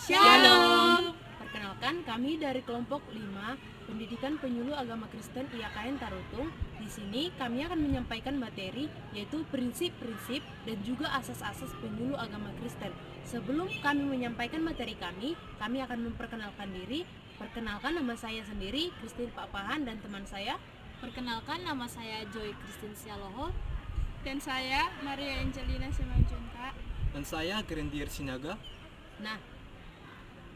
Shalom. Perkenalkan, kami dari kelompok 5 Pendidikan Penyuluh Agama Kristen IAKN Tarutung. Di sini kami akan menyampaikan materi yaitu prinsip-prinsip dan juga asas-asas penyuluh agama Kristen. Sebelum kami menyampaikan materi kami akan memperkenalkan diri. Perkenalkan, nama saya sendiri Christine Papahan dan teman saya. Perkenalkan, nama saya Joy Christine Sialoho. Dan saya Maria Angelina Simanjunta. Dan saya Grendier Sinaga. Nah,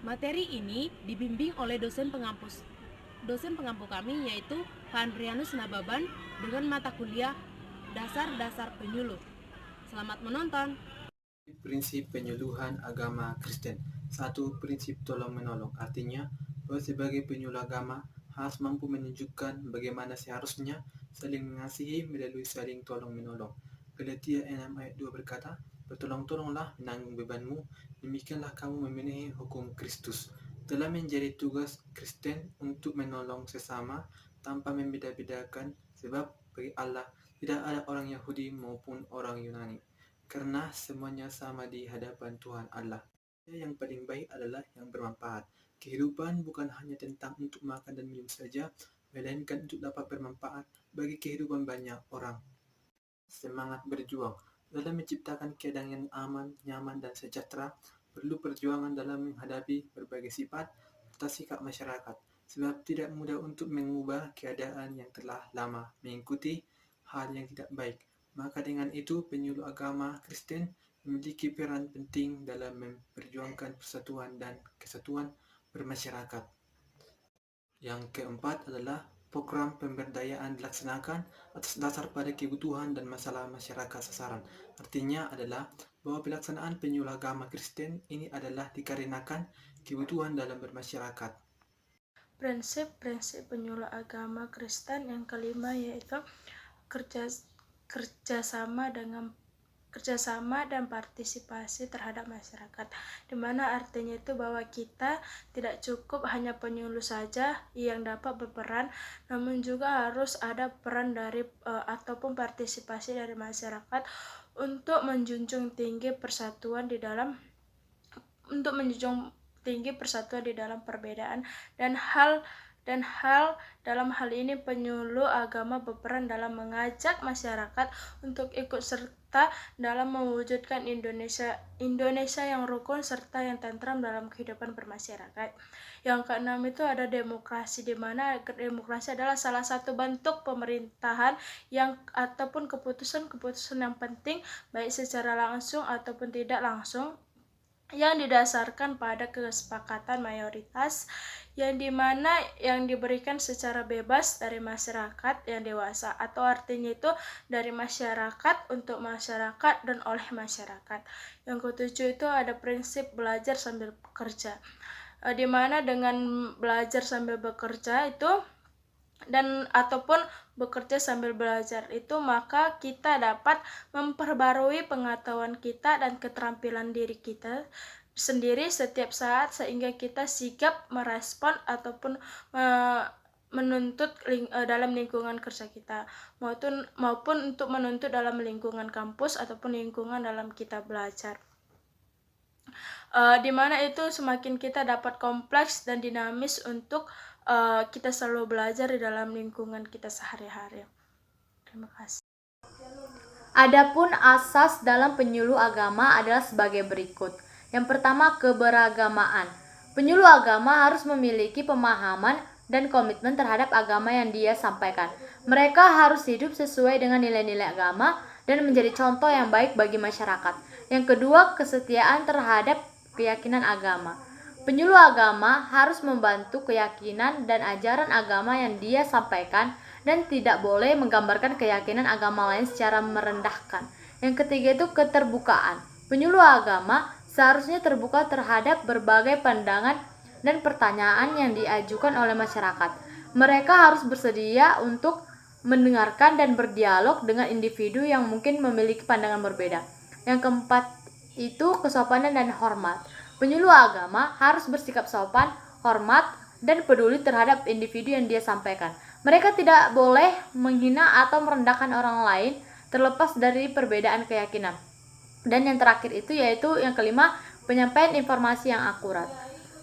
materi ini dibimbing oleh dosen pengampu kami yaitu Pak Andrianus Nababan dengan mata kuliah Dasar-Dasar Penyuluh. Selamat menonton. Prinsip penyuluhan agama Kristen. 1. Prinsip tolong-menolong. Artinya bahwa sebagai penyuluh agama harus mampu menunjukkan bagaimana seharusnya saling mengasihi melalui saling tolong-menolong. Galatia 6 ayat 2 berkata, "Bertolong-tolonglah menanggung bebanmu, demikianlah kamu memenuhi hukum Kristus." Telah menjadi tugas Kristen untuk menolong sesama tanpa membeda-bedakan, sebab bagi Allah tidak ada orang Yahudi maupun orang Yunani, karena semuanya sama di hadapan Tuhan Allah. Yang paling baik adalah yang bermanfaat. Kehidupan bukan hanya tentang untuk makan dan minum saja, melainkan untuk dapat bermanfaat bagi kehidupan banyak orang. Semangat berjuang. Dalam menciptakan keadaan yang aman, nyaman, dan sejahtera, perlu perjuangan dalam menghadapi berbagai sifat serta sikap masyarakat, sebab tidak mudah untuk mengubah keadaan yang telah lama mengikuti hal yang tidak baik. Maka dengan itu, penyuluh agama Kristen memiliki peran penting dalam memperjuangkan persatuan dan kesatuan bermasyarakat. Yang keempat adalah program pemberdayaan dilaksanakan atas dasar pada kebutuhan dan masalah masyarakat sasaran. Artinya adalah bahwa pelaksanaan penyuluh agama Kristen ini adalah dikarenakan kebutuhan dalam bermasyarakat. Prinsip-prinsip penyuluh agama Kristen yang kelima yaitu kerjasama dan partisipasi terhadap masyarakat, di mana artinya itu bahwa kita tidak cukup hanya penyuluh saja yang dapat berperan, namun juga harus ada peran dari ataupun partisipasi dari masyarakat untuk menjunjung tinggi persatuan di dalam perbedaan dan hal dalam hal ini penyuluh agama berperan dalam mengajak masyarakat untuk ikut serta dalam mewujudkan Indonesia yang rukun serta yang tentram dalam kehidupan bermasyarakat. Yang keenam itu ada demokrasi, di mana demokrasi adalah salah satu bentuk pemerintahan yang ataupun keputusan-keputusan yang penting baik secara langsung ataupun tidak langsung yang didasarkan pada kesepakatan mayoritas yang dimana yang diberikan secara bebas dari masyarakat yang dewasa, atau artinya itu dari masyarakat untuk masyarakat dan oleh masyarakat. Yang ketujuh itu ada prinsip belajar sambil bekerja, di mana dengan belajar sambil bekerja itu dan ataupun bekerja sambil belajar itu, maka kita dapat memperbarui pengetahuan kita dan keterampilan diri kita sendiri setiap saat, sehingga kita sigap merespon ataupun menuntut dalam lingkungan kerja kita maupun untuk menuntut dalam lingkungan kampus ataupun lingkungan dalam kita belajar. Di mana itu semakin kita dapat kompleks dan dinamis untuk kita selalu belajar di dalam lingkungan kita sehari-hari. Terima kasih. Adapun asas dalam penyuluh agama adalah sebagai berikut. Yang pertama, keberagamaan. Penyuluh agama harus memiliki pemahaman dan komitmen terhadap agama yang dia sampaikan. Mereka harus hidup sesuai dengan nilai-nilai agama dan menjadi contoh yang baik bagi masyarakat. Yang kedua, kesetiaan terhadap keyakinan agama. Penyuluh agama harus membantu keyakinan dan ajaran agama yang dia sampaikan dan tidak boleh menggambarkan keyakinan agama lain secara merendahkan. Yang ketiga itu keterbukaan. Penyuluh agama seharusnya terbuka terhadap berbagai pandangan dan pertanyaan yang diajukan oleh masyarakat. Mereka harus bersedia untuk mendengarkan dan berdialog dengan individu yang mungkin memiliki pandangan berbeda. Yang keempat itu kesopanan dan hormat. Penyuluh agama harus bersikap sopan, hormat, dan peduli terhadap individu yang dia sampaikan. Mereka tidak boleh menghina atau merendahkan orang lain terlepas dari perbedaan keyakinan. Dan yang terakhir itu yaitu yang kelima, penyampaian informasi yang akurat.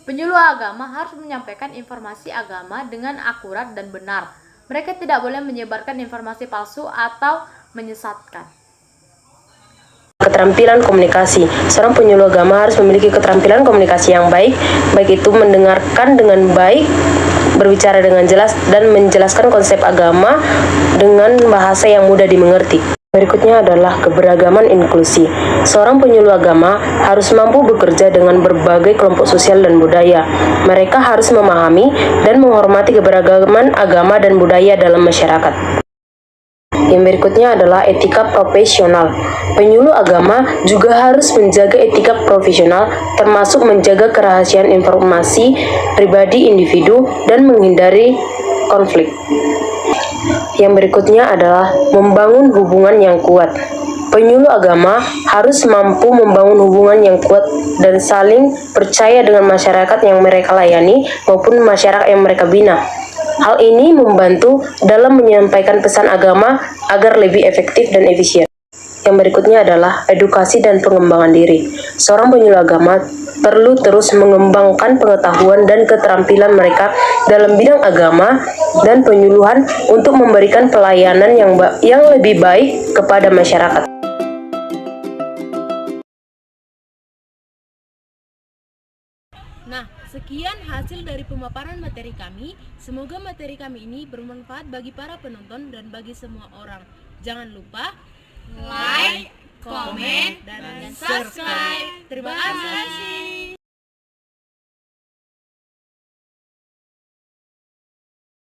Penyuluh agama harus menyampaikan informasi agama dengan akurat dan benar. Mereka tidak boleh menyebarkan informasi palsu atau menyesatkan. Keterampilan komunikasi. Seorang penyuluh agama harus memiliki keterampilan komunikasi yang baik itu mendengarkan dengan baik, berbicara dengan jelas, dan menjelaskan konsep agama dengan bahasa yang mudah dimengerti. Berikutnya adalah keberagaman inklusi. Seorang penyuluh agama harus mampu bekerja dengan berbagai kelompok sosial dan budaya. Mereka harus memahami dan menghormati keberagaman agama dan budaya dalam masyarakat. Yang berikutnya adalah etika profesional. Penyuluh agama juga harus menjaga etika profesional, termasuk menjaga kerahasiaan informasi pribadi individu dan menghindari konflik. Yang berikutnya adalah membangun hubungan yang kuat. Penyuluh agama harus mampu membangun hubungan yang kuat dan saling percaya dengan masyarakat yang mereka layani maupun masyarakat yang mereka bina. Hal ini membantu dalam menyampaikan pesan agama agar lebih efektif dan efisien. Yang berikutnya adalah edukasi dan pengembangan diri. Seorang penyuluh agama perlu terus mengembangkan pengetahuan dan keterampilan mereka dalam bidang agama dan penyuluhan untuk memberikan pelayanan yang lebih baik kepada masyarakat. Nah, sekian hasil dari pemaparan materi kami. Semoga materi kami ini bermanfaat bagi para penonton dan bagi semua orang. Jangan lupa like, komen, dan subscribe. Terima kasih.